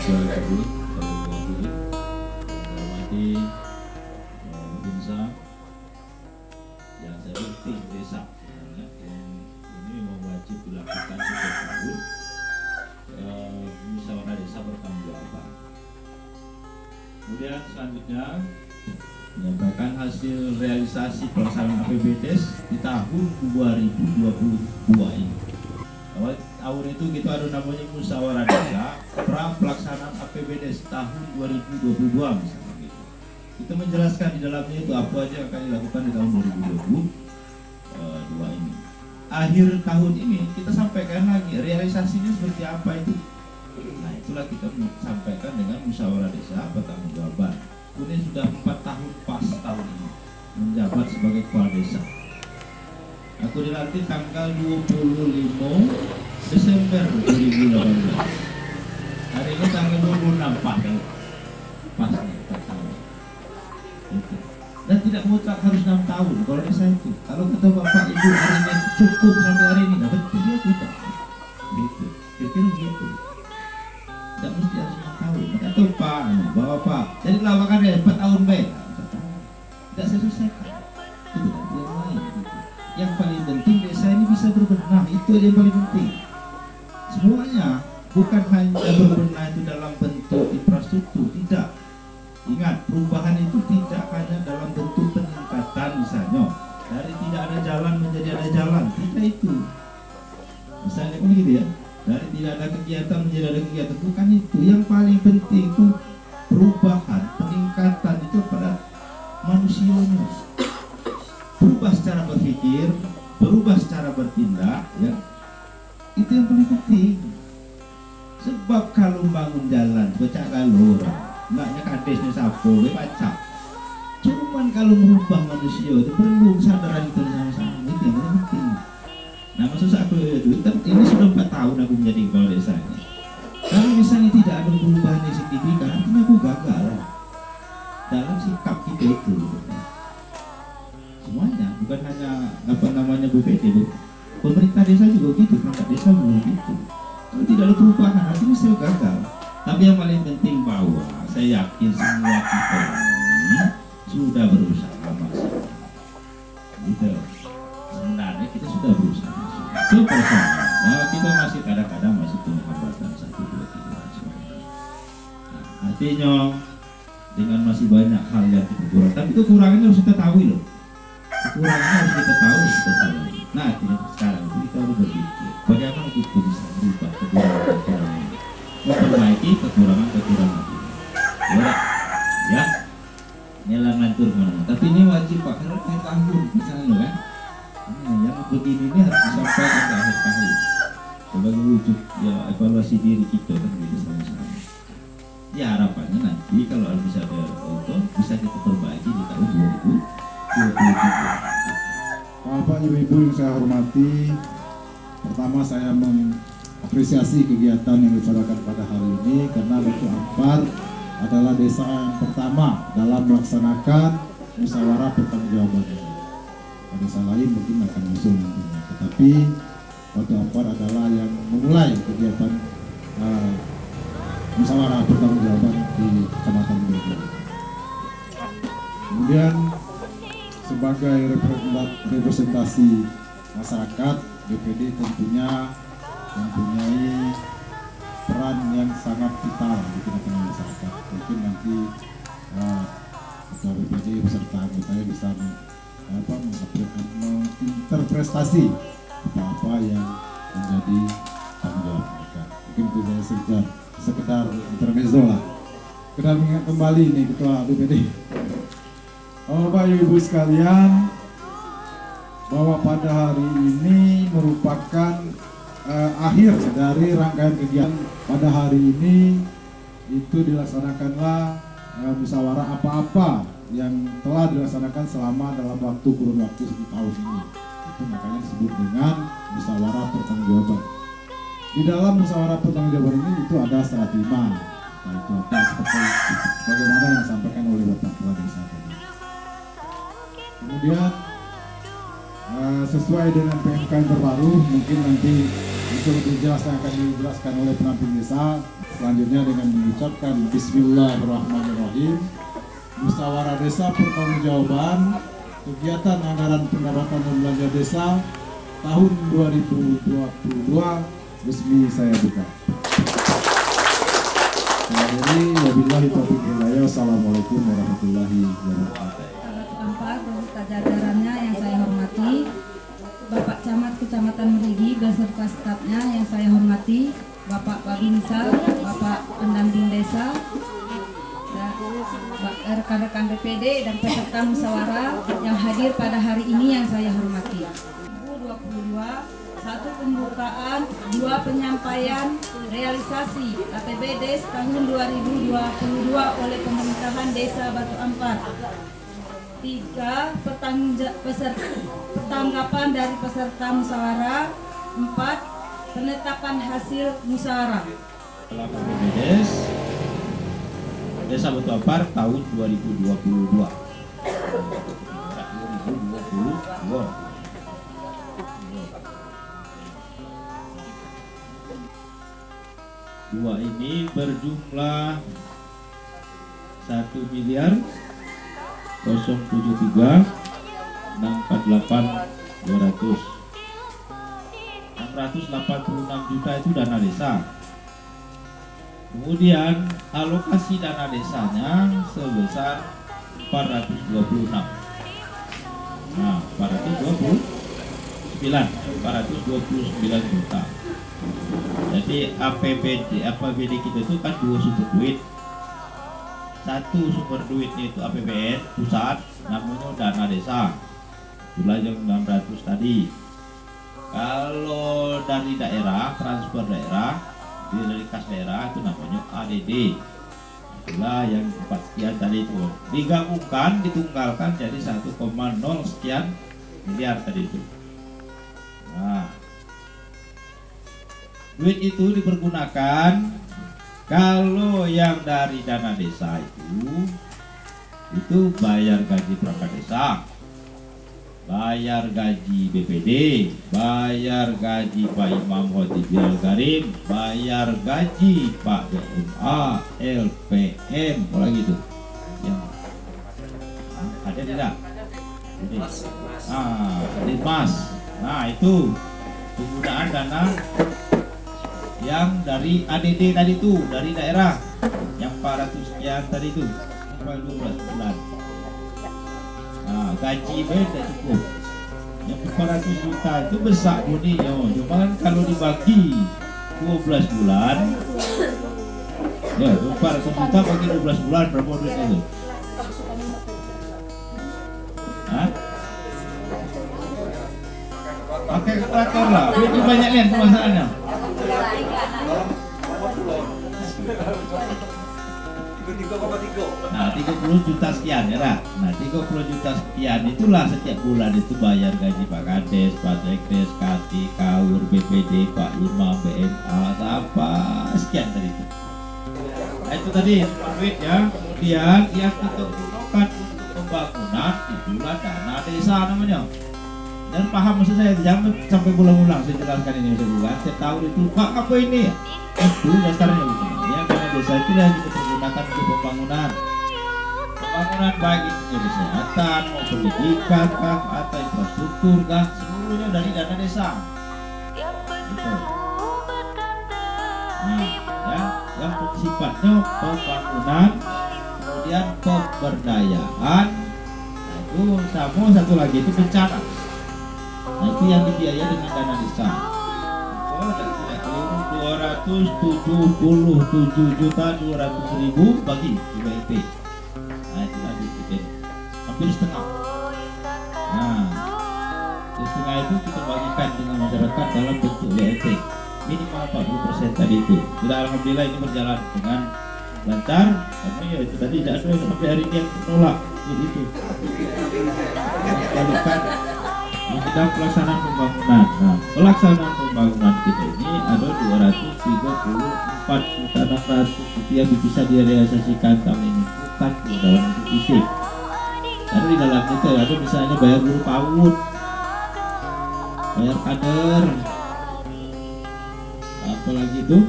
Wabarakatuh. Hormati pemirsa yang saya penting desa yang ini memang wajib dilakukan setiap tahun. Musyawarah desa bertanggung-jawaban. Kemudian selanjutnya menyampaikan hasil realisasi pelaksanaan APBDes di tahun 2022 ini. Awal tahun itu kita ada namanya musyawarah desa pra pelaksanaan APBDes tahun 2022 misalnya gitu. Kita menjelaskan di dalamnya itu apa aja yang akan dilakukan di tahun 2022 ini. Akhir tahun ini kita sampaikan lagi realisasinya seperti apa itu. Nah itulah kita sampaikan dengan musyawarah desa bertanggung-jawaban. Ini sudah 4 tahun pas tahun ini menjabat sebagai kepala desa. Aku dilantik tanggal 25 Desember 2018. Hari ini tanggal 26 pas nih 4 tahun. Dan tidak mutlak harus 6 tahun kalau desa itu. Kalau kata bapak ibu hari ini cukup sampai hari ini, nah betul ya tidak. Gitu, kira-kira gitu. Tidak mesti harus 6 tahun. Atau pak, bapak, jadi lawakan ya 4 tahun baik. Tidak saya selesaikan. Itu kan yang lain. Gitu. Yang paling penting desa ini bisa berbenah, itu aja yang paling penting. Semuanya bukan hanya berbenah itu dalam bentuk infrastruktur, tidak. Ingat, perubahan itu tidak hanya dalam bentuk peningkatan misalnya dari tidak ada jalan menjadi ada jalan, tidak itu. Misalnya kan gitu ya, dari tidak ada kegiatan menjadi ada kegiatan, bukan itu. Yang paling penting itu perubahan, peningkatan itu pada manusianya. Berubah secara berpikir, berubah secara bertindak, ya. Itu yang paling penting. Sebab kalau bangun jalan, baca galur, enggaknya kadesnya sapo, baca. Cuman kalau merubah manusia itu perlu kesadaran kita sama-sama, itu yang paling penting. Nah maksud aku itu, ini sudah 4 tahun aku menjadi kepala desa ini. Kalau misalnya tidak ada perubahan yang signifikan, artinya aku gagal dalam sikap kita itu. Semuanya, bukan hanya apa namanya BPD, pemerintah desa juga gitu, perangkat desa juga gitu. Kalau tidak ada perubahan, artinya saya gagal. Tapi yang paling penting bahwa saya yakin semua kita ini sudah berusaha maksimal. Gitu. Sebenarnya kita sudah berusaha maksimal. Coba nah, kita masih kadang-kadang masih punya hambatan 1, 2, 3 dan sebagainya. Nah, artinya dengan masih banyak hal yang kita kurang, tapi kekurangannya harus kita tahu loh. Kekurangannya harus kita tahu, kita sadari. Nah, artinya sekarang itu kita harus berpikir bagaimana kita bisa merubah kekurangan ini, memperbaiki kekurangan ini. Ya, nyelang lantur mana. Tapi ini wajib Pak, karena akhir tahun misalnya kan. Nah, yang begini ini harus disampaikan ke akhir tahun sebagai wujud ya evaluasi diri kita kan gitu sama-sama. Ya harapannya nanti kalau bisa ada itu bisa kita perbaiki di tahun 2023. Bapak Ibu yang saya hormati, pertama saya mengapresiasi kegiatan yang dilaksanakan pada hari ini karena Batu Ampar adalah desa yang pertama dalam melaksanakan musyawarah pertanggungjawaban ini. Desa lain mungkin akan muncul nantinya, tetapi Batu Ampar adalah yang memulai kegiatan musyawarah pertanggungjawaban di Kecamatan Bogor. Kemudian sebagai representasi masyarakat, BPD tentunya mempunyai peran yang sangat vital di tengah-tengah masyarakat. Mungkin nanti ketua BPD beserta anggotanya bisa menginterpretasi apa-apa yang menjadi tanggung jawab mereka. Mungkin itu saya sekedar intermezzo lah. Sekedar mengingat kembali nih ketua BPD. Bapak Ibu sekalian, bahwa pada hari ini merupakan akhir dari rangkaian kegiatan. Pada hari ini itu dilaksanakanlah musyawarah apa-apa yang telah dilaksanakan selama dalam kurun waktu 1 tahun ini. Itu makanya disebut dengan musyawarah pertanggungjawaban. Di dalam musyawarah pertanggungjawaban ini itu ada serat 5. Nah itu apa seperti bagaimana yang disampaikan oleh Bapak Kepala Desa tadi. Kemudian sesuai dengan PMK yang terbaru, mungkin nanti Itu lebih jelas yang akan dijelaskan oleh penamping desa. Selanjutnya dengan mengucapkan Bismillahirrahmanirrahim. Musyawarah Desa Pertanggungjawaban Kegiatan Anggaran Pendapatan dan Belanja Desa tahun 2022 resmi saya buka. Wabillahi taufiq wal hidayah. Assalamualaikum warahmatullahi wabarakatuh. Sahabat beserta jajarannya yang saya hormati, Bapak Camat Kecamatan Merigi beserta stafnya yang saya hormati, Bapak Babinsa, Bapak Pendamping Desa, rekan-rekan BPD dan peserta musyawarah yang hadir pada hari ini yang saya hormati. 2022, 1 pembukaan, 2 penyampaian realisasi APBD tahun 2022 oleh Pemerintahan Desa Batu Ampar. 3 pertanggapan dari peserta musyawarah. 4 penetapan hasil musyawarah. APBD Desa Batu Ampar tahun 2022. 2 ini berjumlah 1.073.648.200. 686 juta itu dana desa. Kemudian alokasi dana desanya sebesar 426. Nah, 429 juta. Jadi APBD kita itu kan 2 sumber duit. 1 sumber duitnya itu APBN pusat, namanya dana desa. Itulah yang 600 tadi. Kalau dari daerah, transfer daerah, dari kas daerah itu namanya ADD. Itulah yang 4 sekian tadi itu. Digabungkan, ditunggalkan jadi 1,0 sekian miliar tadi itu. Nah, duit itu dipergunakan kalau yang dari dana desa itu bayar gaji perangkat desa, bayar gaji BPD, bayar gaji Pak Imam Khotibul Karim, bayar gaji Pak DMA, LPM, apa gitu. Yang ada tidak? Ini. Mas. Nah, itu penggunaan dana yang dari ADD tadi itu, dari daerah yang 400 sekian tadi itu sampai 12 bulan. Nah, gaji beda cukup. Yang 400 juta itu besar bunyinya. Cuma kan kalau dibagi 12 bulan, ya 400 juta bagi 12 bulan berapa duit itu? Hah? Pakai kalkulator lah. Duitnya banyak nih pemasarannya. Nah, 30 juta sekian ya lah. Nah, 30 juta sekian itulah setiap bulan itu bayar gaji Pak Kades, Pak Sekdes, Kati, Kaur, BPD, Pak Imam, BMA, apa sekian tadi itu. Nah, itu tadi duit ya. Kemudian yang kita gunakan untuk pembangunan itulah dana desa namanya. Dan paham maksud saya, jangan sampai ulang-ulang saya jelaskan ini bukan. Setiap tahun itu Pak apa ini ya? Itu dasarnya bukan. Ya, dana desa itu yang kita gunakan untuk pembangunan. Pembangunan baik itu kesehatan, mau pendidikan kah, atau infrastruktur kah, seluruhnya dari dana desa. Gitu. Nah, ya, yang sifatnya pembangunan, kemudian pemberdayaan, nah, itu sama satu lagi itu bencana. Nah, itu yang dibiayai dengan dana desa. Oh, tidak keliru, 277.200.000 bagi BPT. Nah, itu tadi hampir setengah. Nah, setengah itu kita bagikan dengan masyarakat dalam bentuk BLT minimal 40% tadi itu. Sudah alhamdulillah ini berjalan dengan lancar. Tapi ya itu tadi tidak ada sampai hari ini yang menolak itu. Kalikan di bidang pelaksanaan pembangunan. Nah, pelaksanaan pembangunan kita ini ada 234.600 yang bisa direalisasikan tahun ini, bukan dalam bentuk fisik. Karena di dalam itu ada misalnya bayar guru PAUD, bayar kader, apalagi itu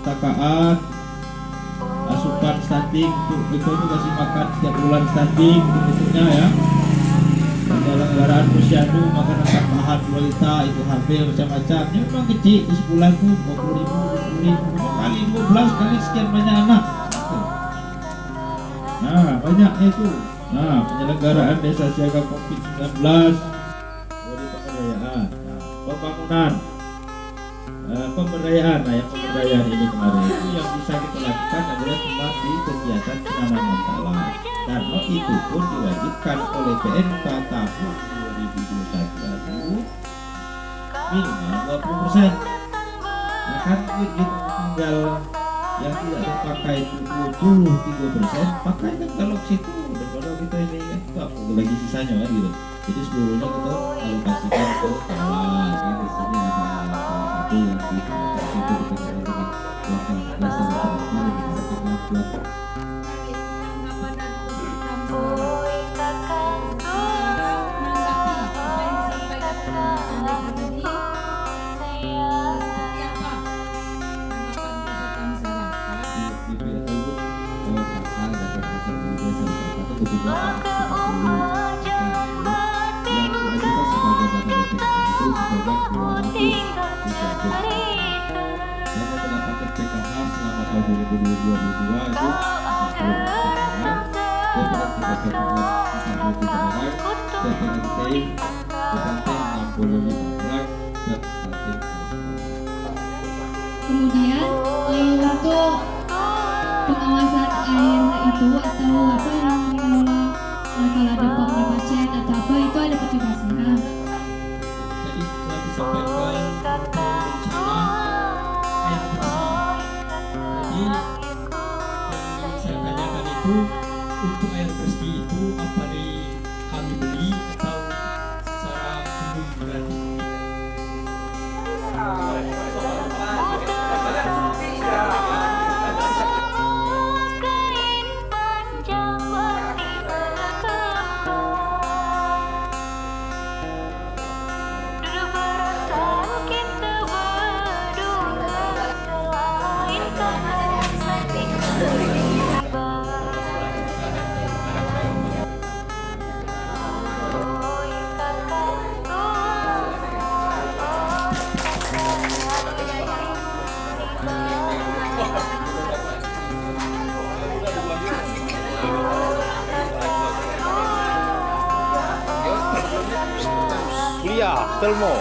takaan, asupan stunting itu kasih makan setiap bulan stunting bentuknya ya. Penyelenggaraan posyandu, makanan tambahan wanita itu hamil macam-macam. Ini memang kecil, itu sebulan tuh 20.000, 20.000 kali 12 kali sekian banyak anak. Nah banyaknya itu. Nah penyelenggaraan desa siaga COVID-19, pemberdayaan, pembangunan, pemberdayaan. Nah yang pemberdayaan ini kemarin itu yang bisa kita lakukan adalah cuma di kegiatan penanaman talas. Karena itu pun diwajibkan oleh PMK tahun 2021 minimal 20%. Nah kan begitu tinggal yang tidak terpakai 23%, pakai kan kalau situ daripada kita ini kan lagi sisanya kan gitu. Jadi seluruhnya kita alokasikan ke kelas. Di sini ada salah satu yang di situ bekerja dengan wakil dasar internasional yang bisa kita Kemudian untuk pengawasan air itu atau apa yang dikelola kalau ada pompa macet atau apa itu ada petugasnya. Jadi telah disampaikan bencana air bersih. Jadi yang saya tanyakan itu untuk air bersih itu apa kami beli atau secara umum gratis? Kuliah, Telmo.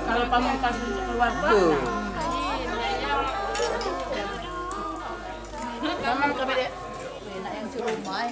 Kalau pamungkas untuk keluarga. Memang kami dek. Enak yang curumai.